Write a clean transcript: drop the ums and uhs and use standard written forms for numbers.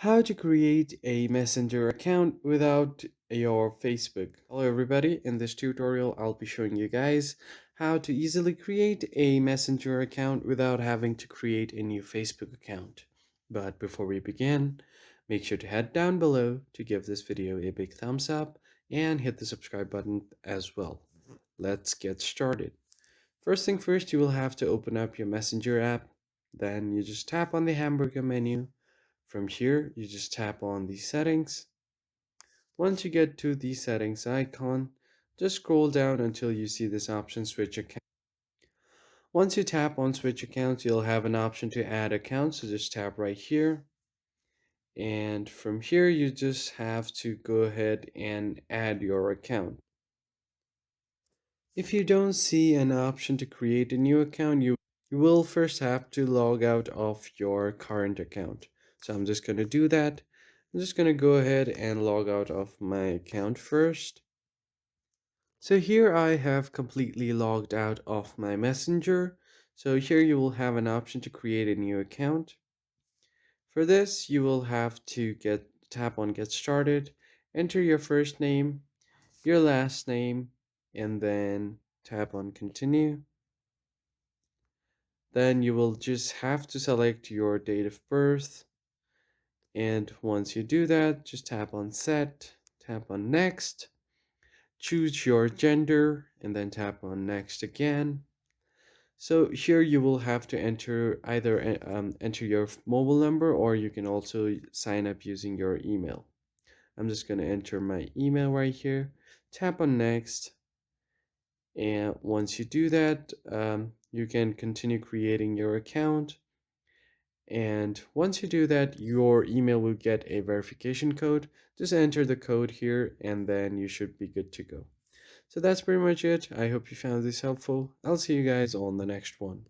How to create a Messenger account without your Facebook. Hello everybody, in this tutorial I'll be showing you guys how to easily create a Messenger account without having to create a new Facebook account. But before we begin, make sure to head down below to give this video a big thumbs up and hit the subscribe button as well. Let's get started. First thing first, you will have to open up your Messenger app. Then you just tap on the hamburger menu. From here, you just tap on the settings. Once you get to the settings icon, just scroll down until you see this option switch account. Once you tap on switch accounts, you'll have an option to add accounts. So just tap right here. And from here, you just have to go ahead and add your account. If you don't see an option to create a new account, you will first have to log out of your current account. So I'm just going to do that. I'm just going to go ahead and log out of my account first. So here I have completely logged out of my Messenger. So here you will have an option to create a new account. For this, you will have to tap on Get Started, enter your first name, your last name, and then tap on Continue. Then you will just have to select your date of birth. And once you do that, just tap on Set, tap on Next, choose your gender, and then tap on Next again. So here you will have to enter either enter your mobile number, or you can also sign up using your email. I'm just going to enter my email right here, tap on Next, and once you do that, you can continue creating your account. And once you do that, your email will get a verification code. Just enter the code here and then you should be good to go. So that's pretty much it. I hope you found this helpful. I'll see you guys on the next one.